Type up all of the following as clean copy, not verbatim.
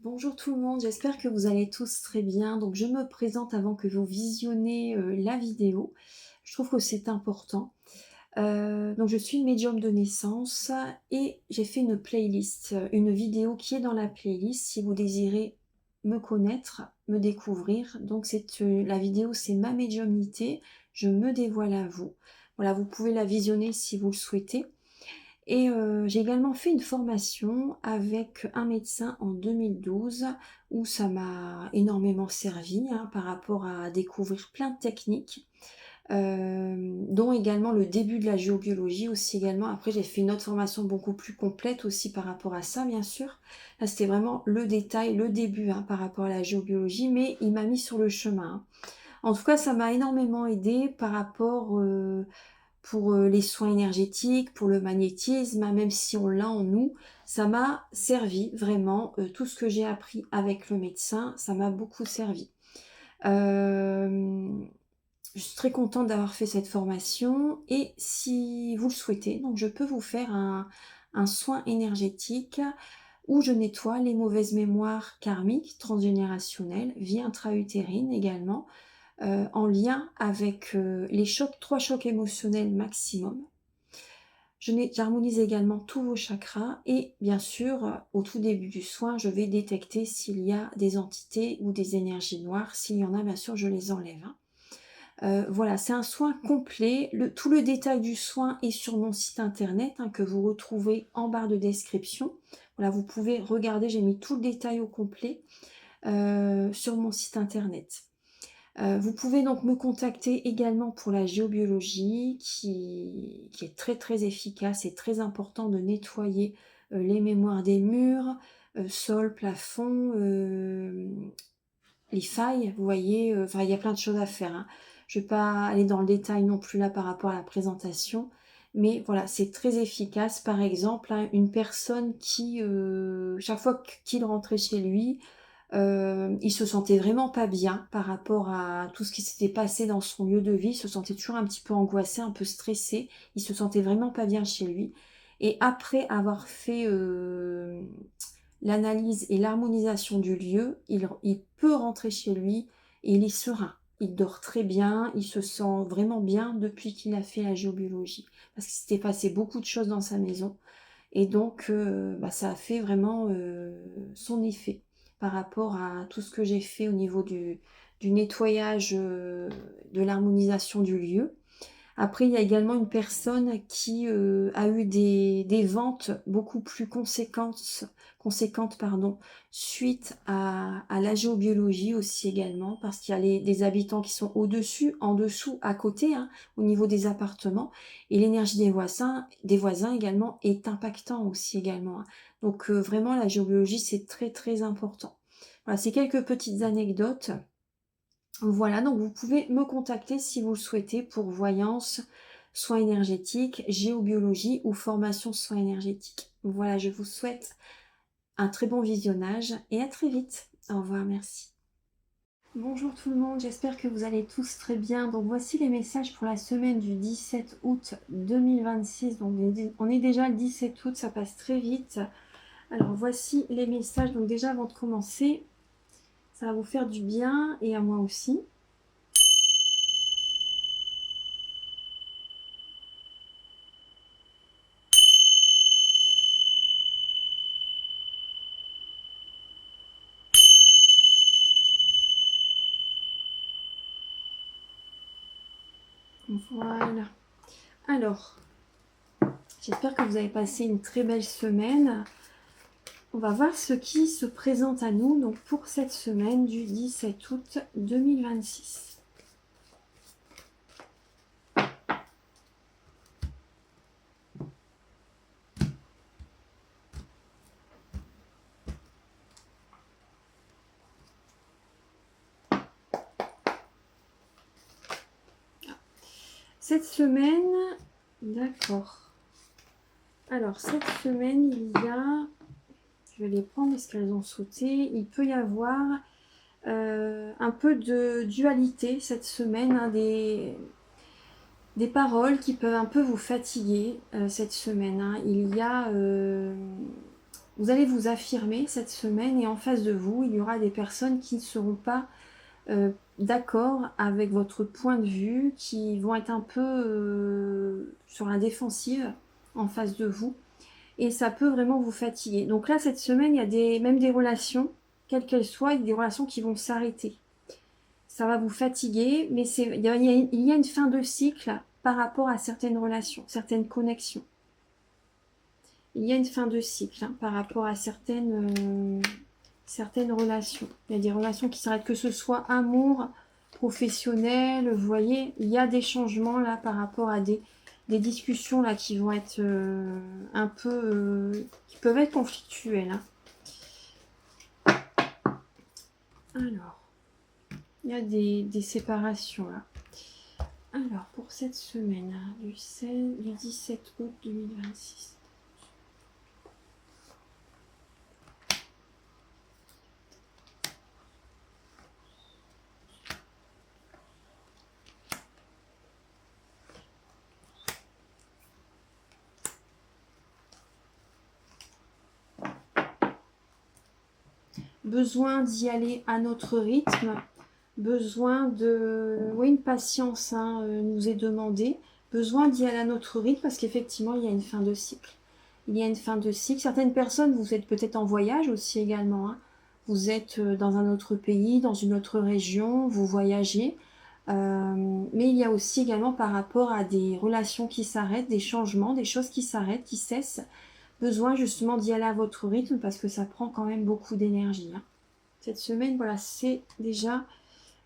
Bonjour tout le monde, j'espère que vous allez tous très bien. Donc je me présente avant que vous visionnez la vidéo. Je trouve que c'est important. Donc je suis une médium de naissance et j'ai fait une playlist, une vidéo qui est dans la playlist si vous désirez me connaître, me découvrir. Donc la vidéo, c'est ma médiumnité, je me dévoile à vous. Voilà, vous pouvez la visionner si vous le souhaitez. Et j'ai également fait une formation avec un médecin en 2012 où ça m'a énormément servi, hein, par rapport à découvrir plein de techniques, dont également le début de la géobiologie aussi également. Après, j'ai fait une autre formation beaucoup plus complète aussi par rapport à ça, bien sûr. Là, c'était vraiment le détail, le début, hein, par rapport à la géobiologie, mais il m'a mis sur le chemin, hein. En tout cas, ça m'a énormément aidé par rapport, pour les soins énergétiques, pour le magnétisme, hein, même si on l'a en nous, ça m'a servi vraiment. Tout ce que j'ai appris avec le médecin, ça m'a beaucoup servi. Euh, je suis très contente d'avoir fait cette formation et si vous le souhaitez, donc je peux vous faire un soin énergétique où je nettoie les mauvaises mémoires karmiques, transgénérationnelles, vie intra-utérine également, en lien avec les chocs, 3 chocs émotionnels maximum. J'harmonise également tous vos chakras et bien sûr, au tout début du soin, je vais détecter s'il y a des entités ou des énergies noires. S'il y en a, bien sûr, je les enlève, hein. Voilà, c'est un soin complet. Tout le détail du soin est sur mon site internet, hein, que vous retrouvez en barre de description. Voilà, vous pouvez regarder, j'ai mis tout le détail au complet sur mon site internet. Vous pouvez donc me contacter également pour la géobiologie qui est très très efficace et très important de nettoyer les mémoires des murs, sol, plafond, les failles, vous voyez, enfin il y a plein de choses à faire, hein. Je ne vais pas aller dans le détail non plus là par rapport à la présentation, mais voilà, c'est très efficace. Par exemple, hein, une personne qui, chaque fois qu'il rentrait chez lui, il se sentait vraiment pas bien par rapport à tout ce qui s'était passé dans son lieu de vie. Il se sentait toujours un petit peu angoissé, un peu stressé. Il se sentait vraiment pas bien chez lui. Et après avoir fait l'analyse et l'harmonisation du lieu, il peut rentrer chez lui et il est serein. Il dort très bien, il se sent vraiment bien depuis qu'il a fait la géobiologie. Parce qu'il s'était passé beaucoup de choses dans sa maison. Et donc, ça a fait vraiment son effet par rapport à tout ce que j'ai fait au niveau du nettoyage, de l'harmonisation du lieu. Après, il y a également une personne qui a eu des ventes beaucoup plus conséquentes pardon, suite à la géobiologie aussi également, parce qu'il y a des habitants qui sont au-dessus, en dessous, à côté, hein, au niveau des appartements, et l'énergie des voisins également est impactant aussi également, hein. Donc vraiment, la géobiologie, c'est très très important. Voilà, c'est quelques petites anecdotes. Voilà, donc vous pouvez me contacter si vous le souhaitez pour voyance, soins énergétiques, géobiologie ou formation soins énergétiques. Voilà, je vous souhaite un très bon visionnage et à très vite. Au revoir, merci. Bonjour tout le monde, j'espère que vous allez tous très bien. Donc voici les messages pour la semaine du 17 août 2026. Donc on est déjà le 17 août, ça passe très vite. Alors voici les messages. Donc déjà avant de commencer, ça va vous faire du bien et à moi aussi. Voilà. Alors, j'espère que vous avez passé une très belle semaine. On va voir ce qui se présente à nous donc pour cette semaine du 17 août 2026. Cette semaine, d'accord. Alors, cette semaine, il y a, je vais les prendre parce qu'elles ont sauté, il peut y avoir un peu de dualité cette semaine, hein, des paroles qui peuvent un peu vous fatiguer cette semaine, hein. Il y a Vous allez vous affirmer cette semaine et en face de vous, il y aura des personnes qui ne seront pas d'accord avec votre point de vue, qui vont être un peu sur la défensive en face de vous. Et ça peut vraiment vous fatiguer. Donc là, cette semaine, il y a même des relations, quelles qu'elles soient, il y a des relations qui vont s'arrêter. Ça va vous fatiguer, mais il y a une fin de cycle par rapport à certaines relations, certaines connexions. Il y a une fin de cycle par rapport à certaines relations. Il y a des relations qui s'arrêtent, que ce soit amour, professionnel, vous voyez, il y a des changements là par rapport à des discussions là qui vont être un peu, qui peuvent être conflictuelles. Alors, il y a des séparations là. Alors, pour cette semaine, du 17 août 2026. Besoin d'y aller à notre rythme, besoin de... Oui, une patience nous est demandée, besoin d'y aller à notre rythme parce qu'effectivement, il y a une fin de cycle. Il y a une fin de cycle. Certaines personnes, vous êtes peut-être en voyage aussi également. Vous êtes dans un autre pays, dans une autre région, vous voyagez. Mais il y a aussi également par rapport à des relations qui s'arrêtent, des changements, des choses qui s'arrêtent, qui cessent. Besoin justement d'y aller à votre rythme parce que ça prend quand même beaucoup d'énergie. Cette semaine, voilà, c'est déjà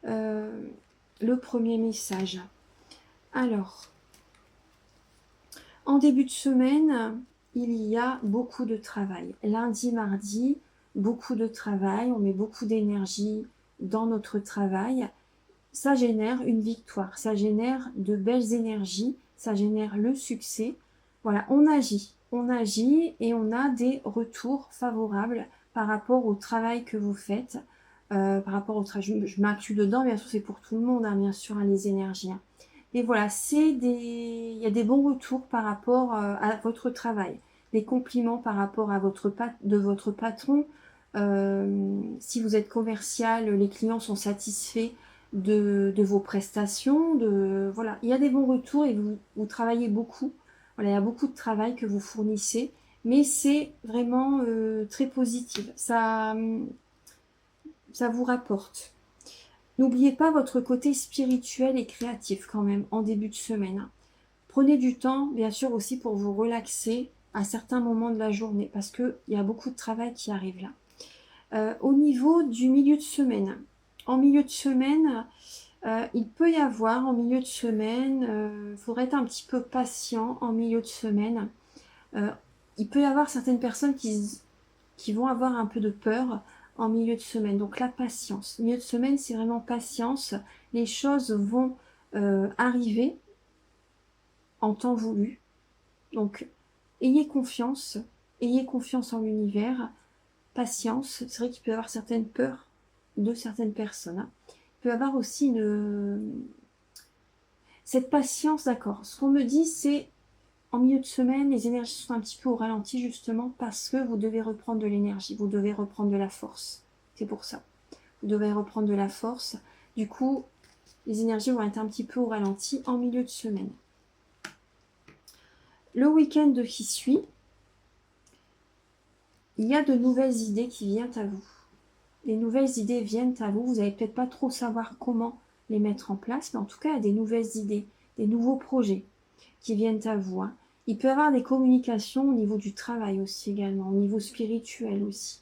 le premier message. Alors, en début de semaine, il y a beaucoup de travail. Lundi, mardi, beaucoup de travail. On met beaucoup d'énergie dans notre travail. Ça génère une victoire. Ça génère de belles énergies. Ça génère le succès. Voilà, on agit. On agit et on a des retours favorables par rapport au travail que vous faites. Par rapport au travail, je m'inclus dedans, bien sûr, c'est pour tout le monde, bien sûr, les énergies. Et voilà, il y a des bons retours par rapport à votre travail, des compliments par rapport à de votre patron. Si vous êtes commercial, les clients sont satisfaits de vos prestations. Voilà, il y a des bons retours et vous travaillez beaucoup. Voilà, il y a beaucoup de travail que vous fournissez, mais c'est vraiment très positif. Ça vous rapporte. N'oubliez pas votre côté spirituel et créatif quand même en début de semaine. Prenez du temps, bien sûr, aussi pour vous relaxer à certains moments de la journée parce qu'il y a beaucoup de travail qui arrive là. Au niveau du milieu de semaine, en milieu de semaine, il peut y avoir en milieu de semaine, il faudrait être un petit peu patient en milieu de semaine. Il peut y avoir certaines personnes qui vont avoir un peu de peur en milieu de semaine. Donc la patience. Milieu de semaine, c'est vraiment patience. Les choses vont arriver en temps voulu. Donc ayez confiance en l'univers. Patience. C'est vrai qu'il peut y avoir certaines peurs de certaines personnes. Il peut y avoir aussi cette patience, d'accord. Ce qu'on me dit, c'est en milieu de semaine, les énergies sont un petit peu au ralenti justement parce que vous devez reprendre de l'énergie, vous devez reprendre de la force. C'est pour ça. Vous devez reprendre de la force. Du coup, les énergies vont être un petit peu au ralenti en milieu de semaine. Le week-end qui suit, il y a de nouvelles idées qui viennent à vous. Les nouvelles idées viennent à vous. Vous n'allez peut-être pas trop savoir comment les mettre en place, mais en tout cas, il y a des nouvelles idées, des nouveaux projets qui viennent à vous. Il peut y avoir des communications au niveau du travail aussi également, au niveau spirituel aussi.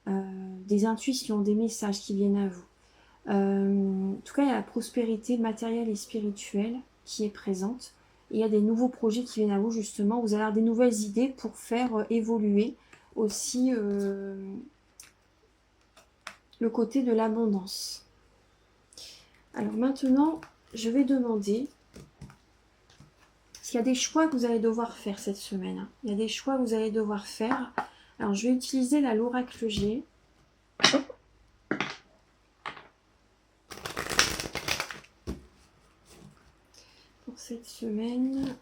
Des intuitions, des messages qui viennent à vous. En tout cas, il y a la prospérité matérielle et spirituelle qui est présente. Et il y a des nouveaux projets qui viennent à vous justement. Vous allez avoir des nouvelles idées pour faire évoluer aussi le côté de l'abondance. Alors maintenant, je vais demander s'il y a des choix que vous allez devoir faire cette semaine. Il y a des choix que vous allez devoir faire. Alors, je vais utiliser l'oracle G. Pour cette semaine.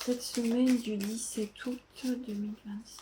cette semaine du 17 août 2026.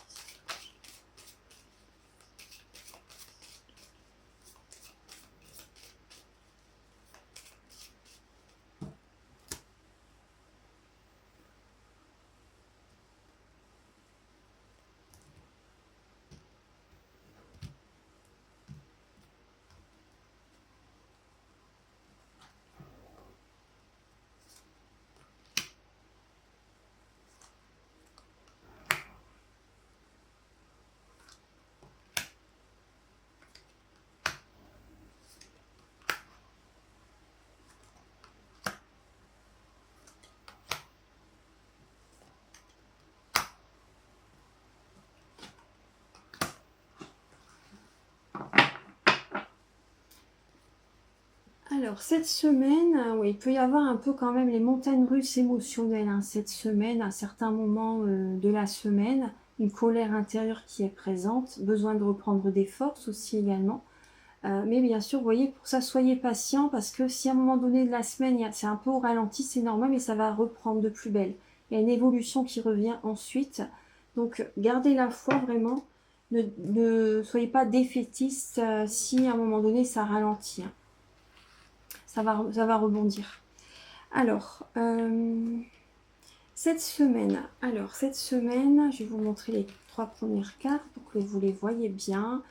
Alors, cette semaine, oui, il peut y avoir un peu quand même les montagnes russes émotionnelles, hein, cette semaine, à certains moments de la semaine, une colère intérieure qui est présente, besoin de reprendre des forces aussi également. Mais bien sûr, vous voyez, pour ça, soyez patient, parce que si à un moment donné de la semaine, c'est un peu au ralenti, c'est normal, mais ça va reprendre de plus belle. Il y a une évolution qui revient ensuite. Donc, gardez la foi vraiment. Ne soyez pas défaitiste si à un moment donné, ça ralentit, hein. Ça va rebondir. Alors, cette semaine, je vais vous montrer les 3 premières cartes pour que vous les voyez bien.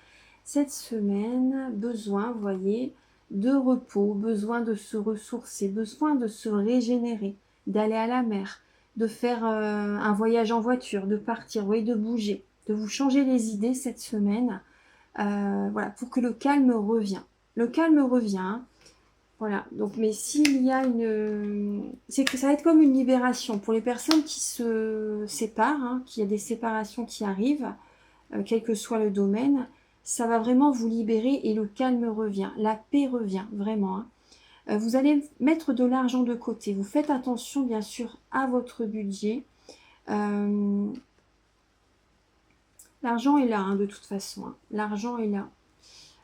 Cette semaine, besoin, vous voyez, de repos, besoin de se ressourcer, besoin de se régénérer, d'aller à la mer, de faire un voyage en voiture, de partir, vous voyez, de bouger, de vous changer les idées cette semaine, voilà, pour que le calme revienne. Le calme revient. Voilà, donc, mais s'il y a c'est que ça va être comme une libération pour les personnes qui se séparent, hein, qu'il y a des séparations qui arrivent, quel que soit le domaine, ça va vraiment vous libérer et le calme revient, la paix revient, vraiment, hein. Vous allez mettre de l'argent de côté, vous faites attention bien sûr à votre budget. L'argent est là, hein, de toute façon, hein. L'argent est là.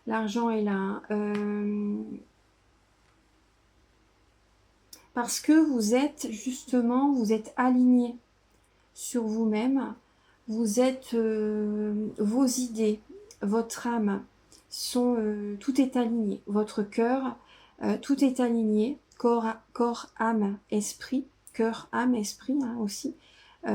L'argent est là. Parce que vous êtes justement, vous êtes aligné sur vous-même, vous êtes, vos idées, votre âme, tout est aligné, votre cœur, tout est aligné, corps, âme, esprit, cœur, âme, esprit, hein, aussi,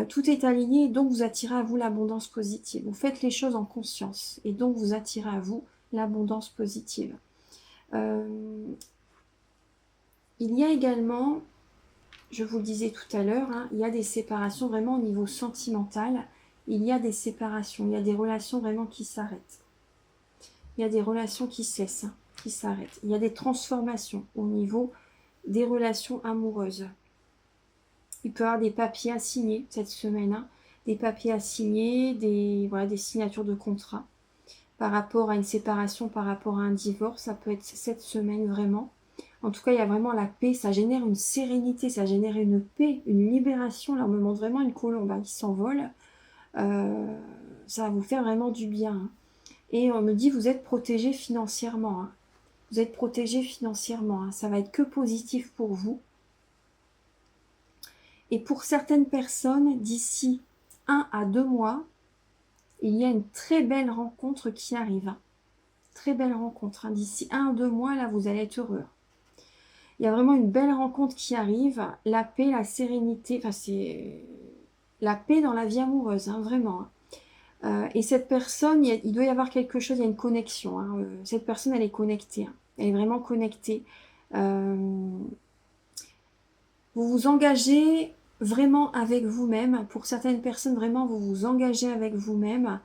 tout est aligné et donc vous attirez à vous l'abondance positive. Vous faites les choses en conscience et donc vous attirez à vous l'abondance positive. Il y a également, je vous le disais tout à l'heure, hein, il y a des séparations vraiment au niveau sentimental. Il y a des séparations, il y a des relations vraiment qui s'arrêtent. Il y a des relations qui cessent, hein, qui s'arrêtent. Il y a des transformations au niveau des relations amoureuses. Il peut y avoir des papiers à signer cette semaine, hein, des papiers à signer, des signatures de contrat par rapport à une séparation, par rapport à un divorce. Ça peut être cette semaine vraiment. En tout cas, il y a vraiment la paix, ça génère une sérénité, ça génère une paix, une libération. Là, on me montre vraiment une colombe, hein, qui s'envole. Ça va vous faire vraiment du bien, hein. Et on me dit, vous êtes protégé financièrement, hein. Vous êtes protégé financièrement, hein. Ça va être que positif pour vous. Et pour certaines personnes, d'ici 1 à 2 mois, il y a une très belle rencontre qui arrive, hein. Très belle rencontre, hein. D'ici 1 à 2 mois, là, vous allez être heureux. Il y a vraiment une belle rencontre qui arrive, la paix, la sérénité, enfin c'est la paix dans la vie amoureuse, hein, vraiment, hein. Et cette personne, il doit y avoir quelque chose, il y a une connexion, hein. Cette personne, elle est connectée, hein. Elle est vraiment connectée. Vous vous engagez vraiment avec vous-même. Pour certaines personnes, vraiment, vous vous engagez avec vous-même.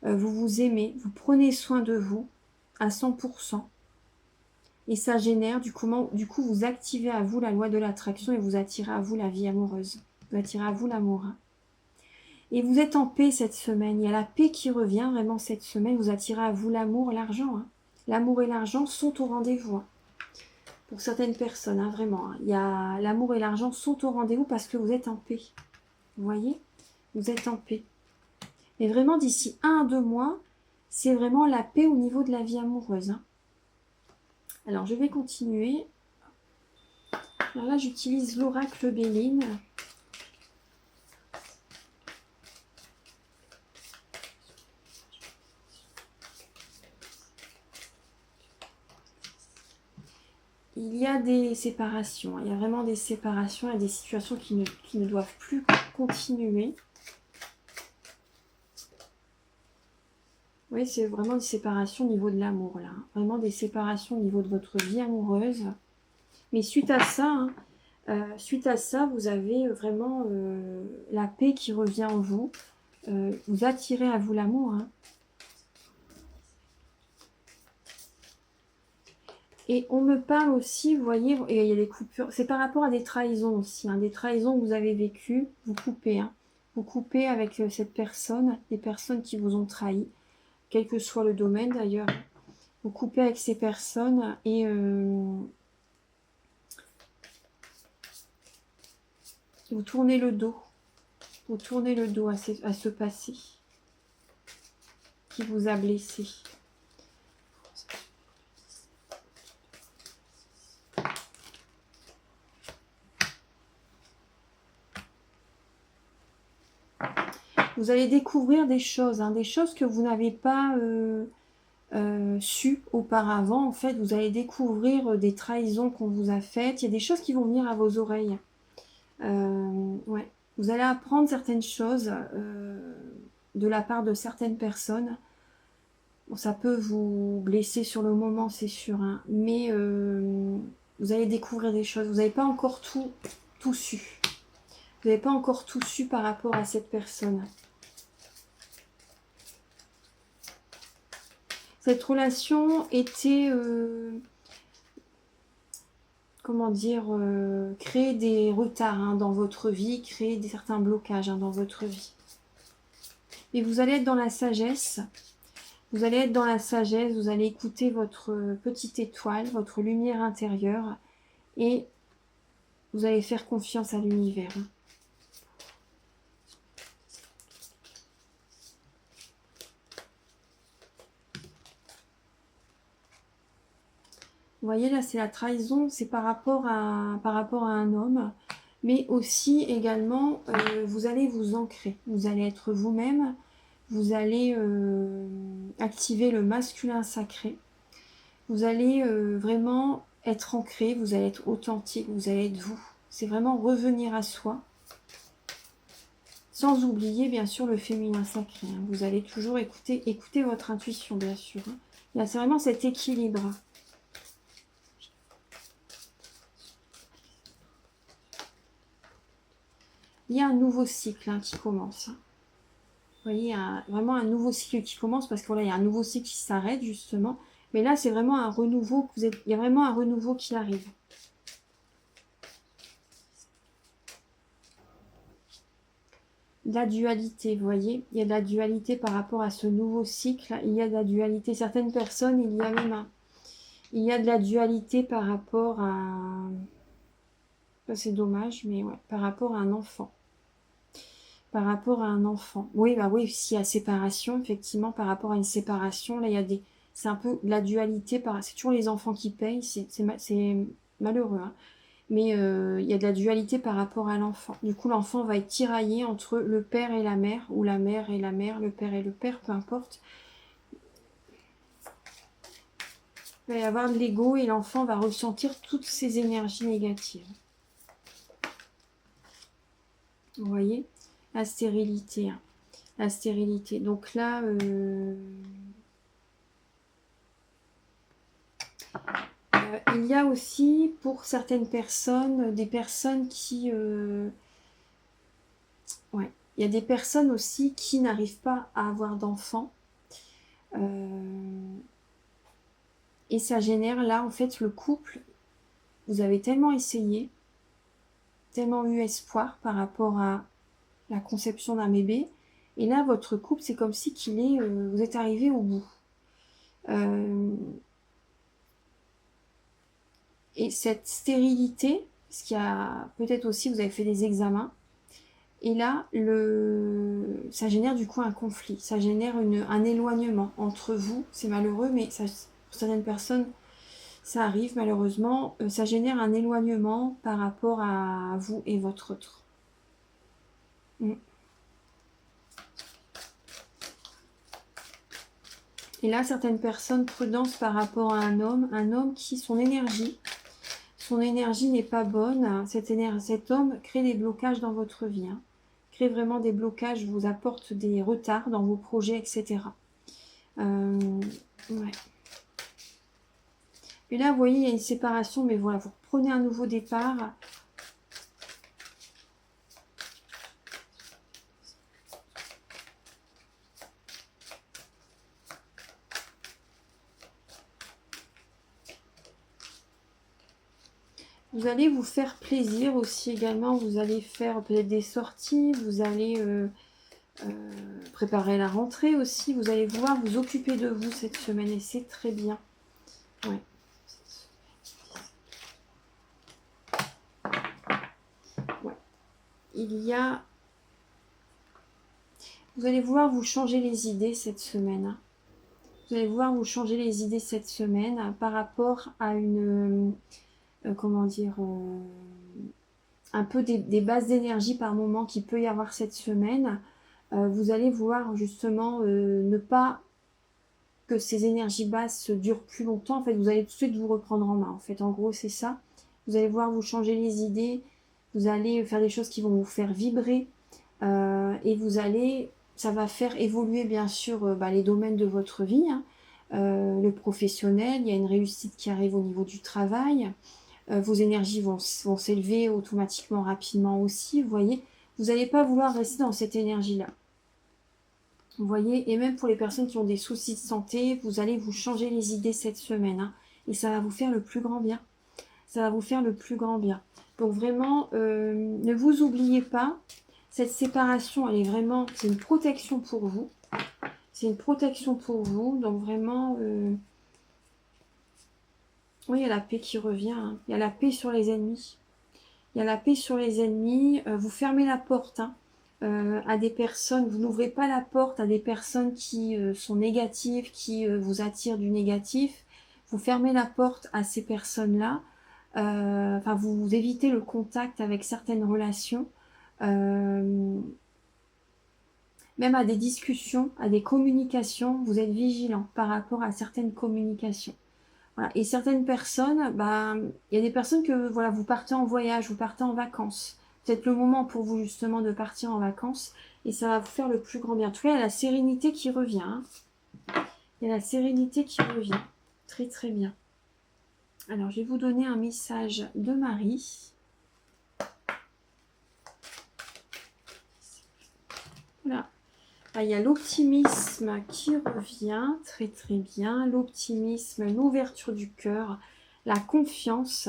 Vous vous aimez, vous prenez soin de vous à 100%. Et ça génère, du coup, vous activez à vous la loi de l'attraction et vous attirez à vous la vie amoureuse. Vous attirez à vous l'amour, hein. Et vous êtes en paix cette semaine. Il y a la paix qui revient vraiment cette semaine. Vous attirez à vous l'amour, l'argent, hein. L'amour et l'argent sont au rendez-vous, hein. Pour certaines personnes, hein, vraiment, hein. Il y a l'amour et l'argent sont au rendez-vous parce que vous êtes en paix. Vous voyez? Vous êtes en paix. Et vraiment, d'ici 1 à 2 mois, c'est vraiment la paix au niveau de la vie amoureuse, hein. Alors, je vais continuer. Alors là, j'utilise l'oracle Béline. il y a des séparations. Il y a vraiment des séparations et des situations qui ne doivent plus continuer. Oui, c'est vraiment des séparations au niveau de l'amour, là. Vraiment des séparations au niveau de votre vie amoureuse. Mais suite à ça, vous avez vraiment la paix qui revient en vous. Vous attirez à vous l'amour. Hein. Et on me parle aussi, vous voyez, et il y a des coupures. C'est par rapport à des trahisons aussi. Hein, des trahisons que vous avez vécues. Vous coupez. Hein. Vous coupez avec cette personne, des personnes qui vous ont trahi. Quel que soit le domaine d'ailleurs. Vous coupez avec ces personnes et vous tournez le dos. Vous tournez le dos à ce passé qui vous a blessé. Vous allez découvrir des choses, hein, des choses que vous n'avez pas su auparavant. En fait, vous allez découvrir des trahisons qu'on vous a faites. Il y a des choses qui vont venir à vos oreilles. Ouais. Vous allez apprendre certaines choses de la part de certaines personnes. Bon, ça peut vous blesser sur le moment, c'est sûr, hein, mais vous allez découvrir des choses. Vous n'avez pas encore tout su. Vous n'avez pas encore tout su par rapport à cette personne. Cette relation était, comment dire, créer des retards hein, dans votre vie, créer certains blocages hein, dans votre vie. Et vous allez être dans la sagesse. Vous allez être dans la sagesse, vous allez écouter votre petite étoile, votre lumière intérieure et vous allez faire confiance à l'univers. Vous voyez là, c'est la trahison, c'est par rapport à un homme, mais aussi également, vous allez vous ancrer, vous allez être vous-même, vous allez activer le masculin sacré, vous allez vraiment être ancré, vous allez être authentique, vous allez être vous. C'est vraiment revenir à soi, sans oublier bien sûr le féminin sacré. Hein. Vous allez toujours écouter votre intuition bien sûr. Hein. C'est vraiment cet équilibre. Il y a un nouveau cycle hein, qui commence. Vous voyez, il y a vraiment un nouveau cycle qui commence parce que voilà, il y a un nouveau cycle qui s'arrête justement. Mais là, c'est vraiment un renouveau. Il y a vraiment un renouveau qui arrive. La dualité, vous voyez, il y a de la dualité par rapport à ce nouveau cycle. Il y a de la dualité. Certaines personnes, il y a même il y a de la dualité par rapport à... C'est dommage, mais ouais, par rapport à un enfant. Par rapport à un enfant. Oui, bah oui, s'il y a séparation, effectivement, par rapport à une séparation, là, il y a des... C'est un peu de la dualité, c'est toujours les enfants qui payent, c'est malheureux, hein. Mais il y a de la dualité par rapport à l'enfant. Du coup, l'enfant va être tiraillé entre le père et la mère, ou la mère et la mère, le père et le père, peu importe. Il va y avoir de l'ego et l'enfant va ressentir toutes ces énergies négatives. Vous voyez ? La stérilité. Hein. La stérilité. Donc là, il y a aussi pour certaines personnes, des personnes qui... ouais. Il y a des personnes aussi qui n'arrivent pas à avoir d'enfants. Et ça génère là, en fait, le couple, vous avez tellement essayé, tellement eu espoir par rapport à la conception d'un bébé. Et là, votre couple, c'est comme si vous êtes arrivé au bout. Et cette stérilité, ce qu'il y a peut-être aussi, vous avez fait des examens, et là, ça génère du coup un conflit, ça génère un éloignement entre vous. C'est malheureux, mais ça, pour certaines personnes, ça arrive malheureusement. Ça génère un éloignement par rapport à vous et votre autre. Et là, certaines personnes, prudence par rapport à un homme qui, son énergie, Son énergie n'est pas bonne. Cet homme crée des blocages dans votre vie. Hein. Crée vraiment des blocages, vous apporte des retards dans vos projets, etc. Ouais. Et là, vous voyez, il y a une séparation, mais voilà, vous reprenez un nouveau départ. Vous allez vous faire plaisir aussi également. Vous allez faire peut-être des sorties. Vous allez préparer la rentrée aussi. Vous allez pouvoir vous occuper de vous cette semaine et c'est très bien. Ouais. Ouais. Il y a... Vous allez vouloir vous changer les idées cette semaine. Hein. Vous allez vouloir vous changer les idées cette semaine par rapport à une... comment dire un peu des bases d'énergie par moment qu'il peut y avoir cette semaine. Vous allez vouloir justement ne pas que ces énergies basses durent plus longtemps. En fait, vous allez tout de suite vous reprendre en main. En fait, en gros, c'est ça. Vous allez voir vous changer les idées. Vous allez faire des choses qui vont vous faire vibrer. Et vous allez... Ça va faire évoluer, bien sûr, les domaines de votre vie. Hein. Le professionnel, il y a une réussite qui arrive au niveau du travail. Vos énergies vont s'élever automatiquement, rapidement aussi. Vous voyez, vous n'allez pas vouloir rester dans cette énergie-là. Vous voyez, et même pour les personnes qui ont des soucis de santé, vous allez vous changer les idées cette semaine. Hein, et ça va vous faire le plus grand bien. Ça va vous faire le plus grand bien. Donc vraiment, ne vous oubliez pas. Cette séparation, elle est vraiment... C'est une protection pour vous. C'est une protection pour vous. Donc vraiment... oui, il y a la paix qui revient. Hein. Il y a la paix sur les ennemis. Il y a la paix sur les ennemis. Vous fermez la porte hein, à des personnes. Vous n'ouvrez pas la porte à des personnes qui sont négatives, qui vous attirent du négatif. Vous fermez la porte à ces personnes-là. Enfin, vous évitez le contact avec certaines relations. Même à des discussions, à des communications. Vous êtes vigilant par rapport à certaines communications. Voilà. Et certaines personnes, il y a des personnes que voilà, vous partez en voyage, vous partez en vacances. C'est le moment pour vous justement de partir en vacances et ça va vous faire le plus grand bien. En tout cas, il y a la sérénité qui revient. Hein. Il y a la sérénité qui revient. Très très bien. Alors, je vais vous donner un message de Marie. Voilà. Il y a l'optimisme qui revient, très très bien. L'optimisme, l'ouverture du cœur, la confiance.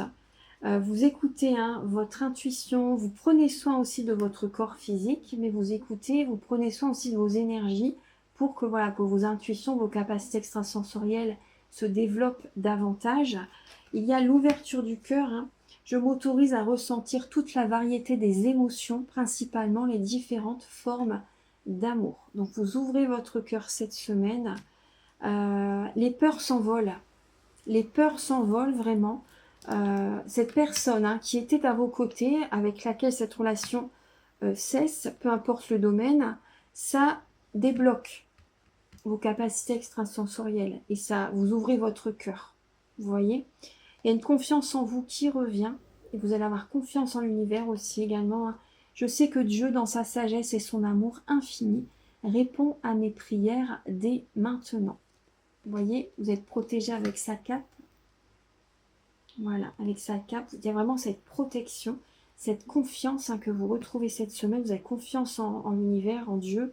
Vous écoutez hein, votre intuition, vous prenez soin aussi de votre corps physique, mais vous écoutez, vous prenez soin aussi de vos énergies pour que, voilà, que vos intuitions, vos capacités extrasensorielles se développent davantage. Il y a l'ouverture du cœur. Hein. Je m'autorise à ressentir toute la variété des émotions, principalement les différentes formes d'amour. Donc vous ouvrez votre cœur cette semaine. Les peurs s'envolent. Les peurs s'envolent vraiment. Cette personne hein, qui était à vos côtés, avec laquelle cette relation cesse, peu importe le domaine, ça débloque vos capacités extrasensorielles et ça, vous ouvrez votre cœur. Vous voyez, il y a une confiance en vous qui revient et vous allez avoir confiance en l'univers aussi également. Hein. Je sais que Dieu, dans sa sagesse et son amour infini, répond à mes prières dès maintenant. Vous voyez, vous êtes protégé avec sa cape. Voilà, avec sa cape, il y a vraiment cette protection, cette confiance hein, que vous retrouvez cette semaine. Vous avez confiance en l'univers, en Dieu.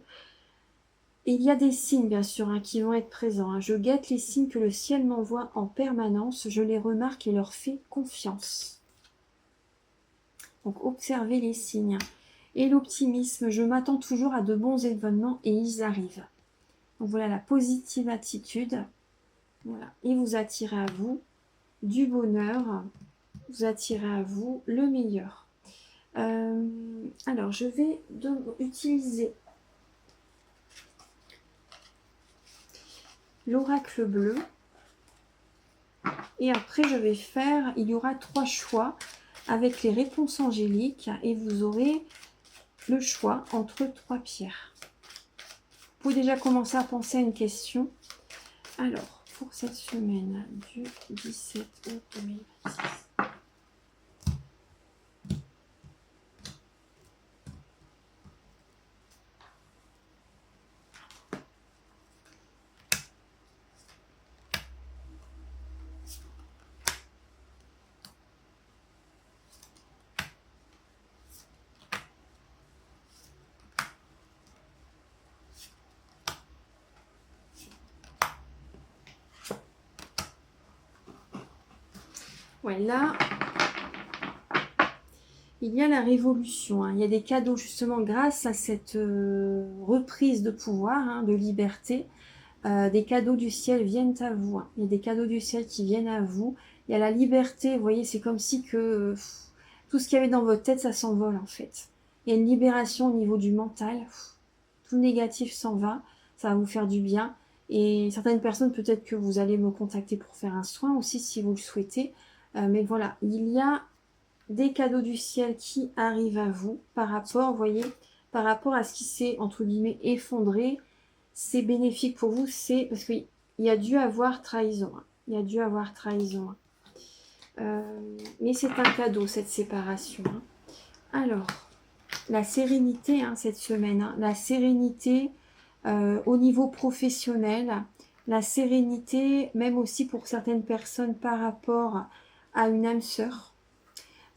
Et il y a des signes, bien sûr, hein, qui vont être présents. Hein. Je guette les signes que le ciel m'envoie en permanence. Je les remarque et leur fais confiance. Donc, observez les signes. Et l'optimisme, je m'attends toujours à de bons événements et ils arrivent. Donc, voilà la positive attitude. Voilà. Et vous attirez à vous du bonheur. Vous attirez à vous le meilleur. Alors, je vais utiliser l'oracle bleu. Et après, je vais faire, il y aura 3 choix avec les réponses angéliques et vous aurez le choix entre 3 pierres. Vous pouvez déjà commencer à penser à une question. Alors, pour cette semaine du 17 août 2026. Ouais, là, il y a la révolution, hein. Il y a des cadeaux justement grâce à cette reprise de pouvoir, hein, de liberté. Des cadeaux du ciel viennent à vous, hein. Il y a des cadeaux du ciel qui viennent à vous. Il y a la liberté, vous voyez, c'est comme si que tout ce qu'il y avait dans votre tête, ça s'envole en fait. Il y a une libération au niveau du mental. Tout le négatif s'en va, ça va vous faire du bien. Et certaines personnes, peut-être que vous allez me contacter pour faire un soin aussi si vous le souhaitez. Mais voilà, il y a des cadeaux du ciel qui arrivent à vous par rapport, vous voyez, par rapport à ce qui s'est, entre guillemets, effondré. C'est bénéfique pour vous, c'est parce qu'il y a dû avoir trahison, hein. Il y a dû avoir trahison, hein. Mais c'est un cadeau, cette séparation, hein. Alors, la sérénité, hein, cette semaine, hein, la sérénité au niveau professionnel, la sérénité même aussi pour certaines personnes par rapport à une âme sœur.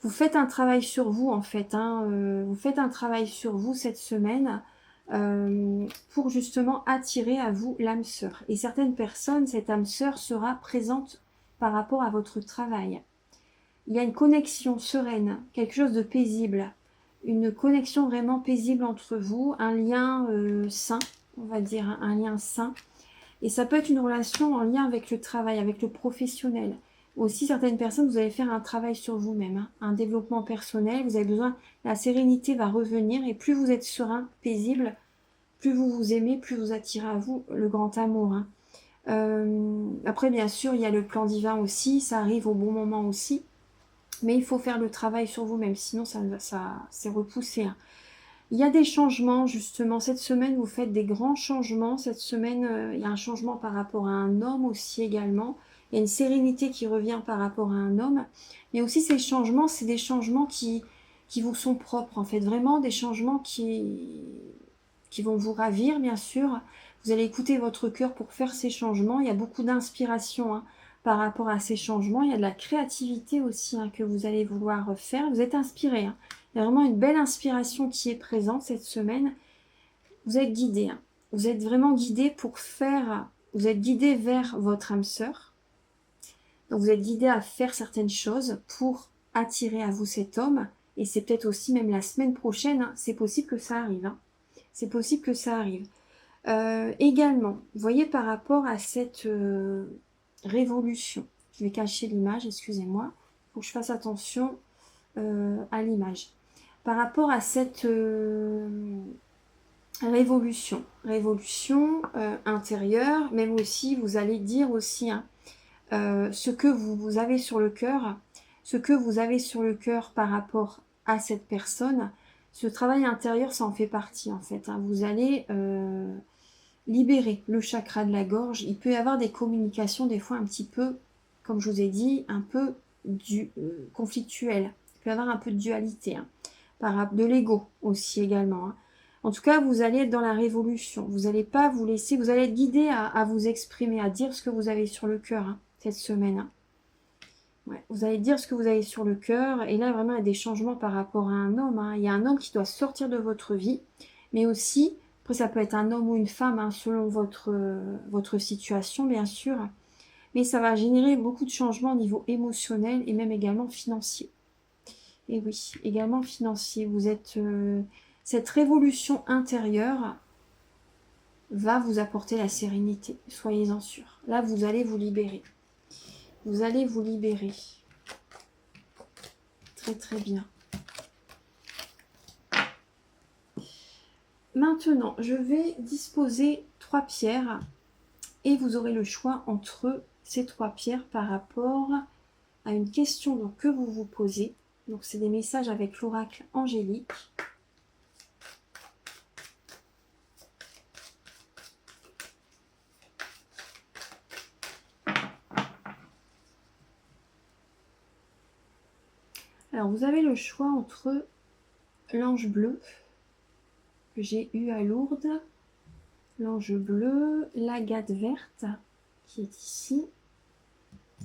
Vous faites un travail sur vous en fait, hein, vous faites un travail sur vous cette semaine pour justement attirer à vous l'âme sœur. Et certaines personnes, cette âme sœur sera présente par rapport à votre travail. Il y a une connexion sereine, quelque chose de paisible, une connexion vraiment paisible entre vous, un lien sain, on va dire, un lien sain. Et ça peut être une relation en lien avec le travail, avec le professionnel. Aussi, certaines personnes, vous allez faire un travail sur vous-même, hein, un développement personnel. Vous avez besoin, la sérénité va revenir et plus vous êtes serein, paisible, plus vous vous aimez, plus vous attirez à vous le grand amour, hein. Après, bien sûr, il y a le plan divin aussi, ça arrive au bon moment aussi. Mais il faut faire le travail sur vous-même, sinon ça c'est repoussé, hein. Il y a des changements, justement. Cette semaine, vous faites des grands changements. Cette semaine, il y a un changement par rapport à un homme aussi également. Il y a une sérénité qui revient par rapport à un homme. Mais aussi, ces changements, c'est des changements qui vous sont propres, en fait. Vraiment des changements qui vont vous ravir, bien sûr. Vous allez écouter votre cœur pour faire ces changements. Il y a beaucoup d'inspiration, hein, par rapport à ces changements. Il y a de la créativité aussi, hein, que vous allez vouloir faire. Vous êtes inspiré, hein. Il y a vraiment une belle inspiration qui est présente cette semaine. Vous êtes guidé, hein. Vous êtes vraiment guidé pour faire... Vous êtes guidé vers votre âme sœur. Donc vous êtes guidé à faire certaines choses pour attirer à vous cet homme. Et c'est peut-être aussi même la semaine prochaine, hein, c'est possible que ça arrive, hein. C'est possible que ça arrive. Également, vous voyez par rapport à cette révolution. Je vais cacher l'image, excusez-moi. Il faut que je fasse attention à l'image. Par rapport à cette révolution intérieure, même aussi, vous allez dire aussi, hein, ce que vous avez sur le cœur, ce que vous avez sur le cœur par rapport à cette personne. Ce travail intérieur, ça en fait partie en fait, hein. Vous allez libérer le chakra de la gorge. Il peut y avoir des communications des fois un petit peu, comme je vous ai dit, un peu conflictuelles. Il peut y avoir un peu de dualité, hein, de l'ego aussi également, hein. En tout cas, vous allez être dans la révolution. Vous n'allez pas vous laisser, vous allez être guidé à vous exprimer, à dire ce que vous avez sur le cœur, hein, cette semaine, hein. Ouais, vous allez dire ce que vous avez sur le cœur. Et là, vraiment, il y a des changements par rapport à un homme, hein. Il y a un homme qui doit sortir de votre vie, mais aussi, après, ça peut être un homme ou une femme, hein, selon votre situation, bien sûr. Mais ça va générer beaucoup de changements au niveau émotionnel et même également financier. Et oui, également financier. Vous êtes... cette révolution intérieure va vous apporter la sérénité. Soyez-en sûrs. Là, vous allez vous libérer. Vous allez vous libérer. Très, très bien. Maintenant, je vais disposer 3 pierres et vous aurez le choix entre ces 3 pierres par rapport à une question donc, que vous vous posez. Donc, c'est des messages avec l'oracle angélique. Alors, vous avez le choix entre l'ange bleu que j'ai eu à Lourdes, l'ange bleu, l'agate verte qui est ici,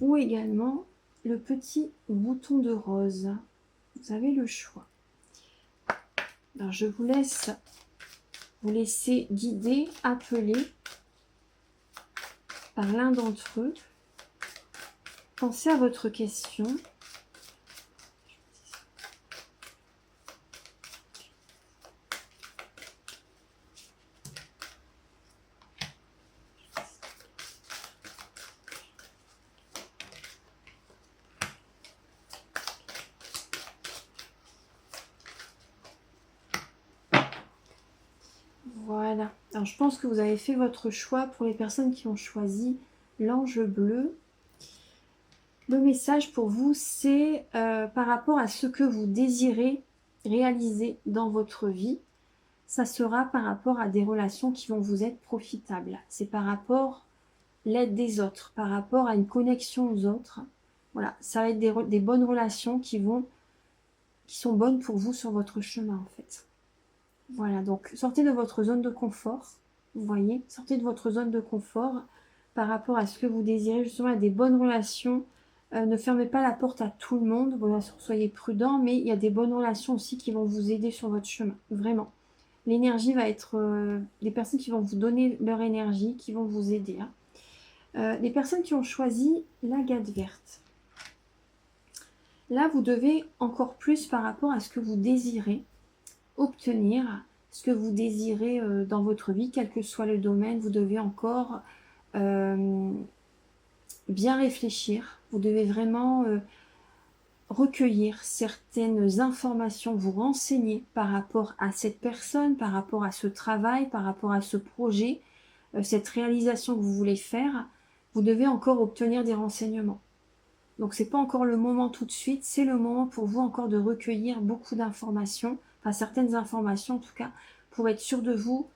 ou également le petit bouton de rose. Vous avez le choix. Alors, je vous laisser guider, appeler par l'un d'entre eux. Pensez à votre question. Voilà. Alors je pense que vous avez fait votre choix. Pour les personnes qui ont choisi l'ange bleu, le message pour vous, c'est par rapport à ce que vous désirez réaliser dans votre vie. Ça sera par rapport à des relations qui vont vous être profitables. C'est par rapport à l'aide des autres, par rapport à une connexion aux autres. Voilà, ça va être des bonnes relations qui sont bonnes pour vous sur votre chemin en fait. Voilà, donc sortez de votre zone de confort, vous voyez, sortez de votre zone de confort par rapport à ce que vous désirez, justement, à des bonnes relations. Ne fermez pas la porte à tout le monde, voilà, soyez prudent, mais il y a des bonnes relations aussi qui vont vous aider sur votre chemin, vraiment. L'énergie va être des personnes qui vont vous donner leur énergie, qui vont vous aider. Hein. Les personnes qui ont choisi l'agate verte. Là, vous devez encore plus par rapport à ce que vous désirez obtenir, ce que vous désirez dans votre vie, quel que soit le domaine, vous devez encore bien réfléchir. Vous devez vraiment recueillir certaines informations, vous renseigner par rapport à cette personne, par rapport à ce travail, par rapport à ce projet, cette réalisation que vous voulez faire. Vous devez encore obtenir des renseignements. Donc c'est pas encore le moment tout de suite, c'est le moment pour vous encore de recueillir beaucoup d'informations, enfin certaines informations en tout cas, pour être sûr de vous,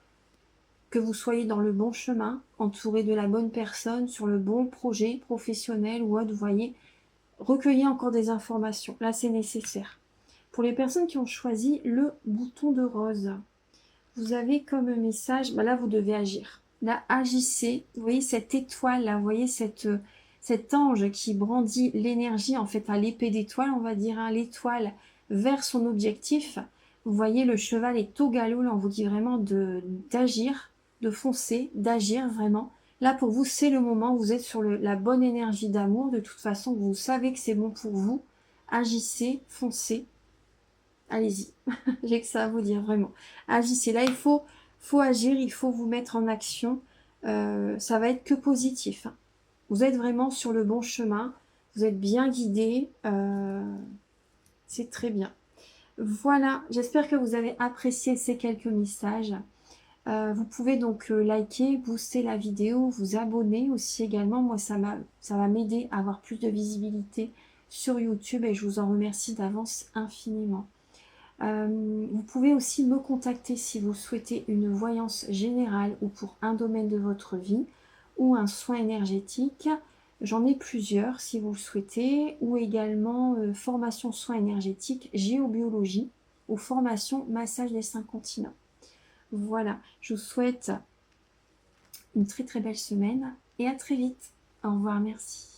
que vous soyez dans le bon chemin, entouré de la bonne personne, sur le bon projet professionnel ou autre, vous voyez, recueillez encore des informations, là c'est nécessaire. Pour les personnes qui ont choisi le bouton de rose, vous avez comme message, là vous devez agir. Là, agissez. Vous voyez cette étoile, là, vous voyez cet ange qui brandit l'énergie, en fait, à l'épée d'étoile, on va dire, hein, l'étoile vers son objectif. Vous voyez, le cheval est au galop, là, on vous dit vraiment d'agir, de foncer, d'agir vraiment. Là, pour vous, c'est le moment, vous êtes sur la bonne énergie d'amour. De toute façon, vous savez que c'est bon pour vous. Agissez, foncez. Allez-y, j'ai que ça à vous dire, vraiment. Agissez. Là, faut agir, il faut vous mettre en action. Ça va être que positif. Hein. Vous êtes vraiment sur le bon chemin. Vous êtes bien guidé. C'est très bien. Voilà, j'espère que vous avez apprécié ces quelques messages. Vous pouvez donc liker, booster la vidéo, vous abonner aussi également. Moi, ça va m'aider à avoir plus de visibilité sur YouTube et je vous en remercie d'avance infiniment. Vous pouvez aussi me contacter si vous souhaitez une voyance générale ou pour un domaine de votre vie ou un soin énergétique. J'en ai plusieurs si vous le souhaitez, ou également formation soins énergétiques, géobiologie ou formation massage des 5 continents. Voilà, je vous souhaite une très très belle semaine et à très vite. Au revoir, merci.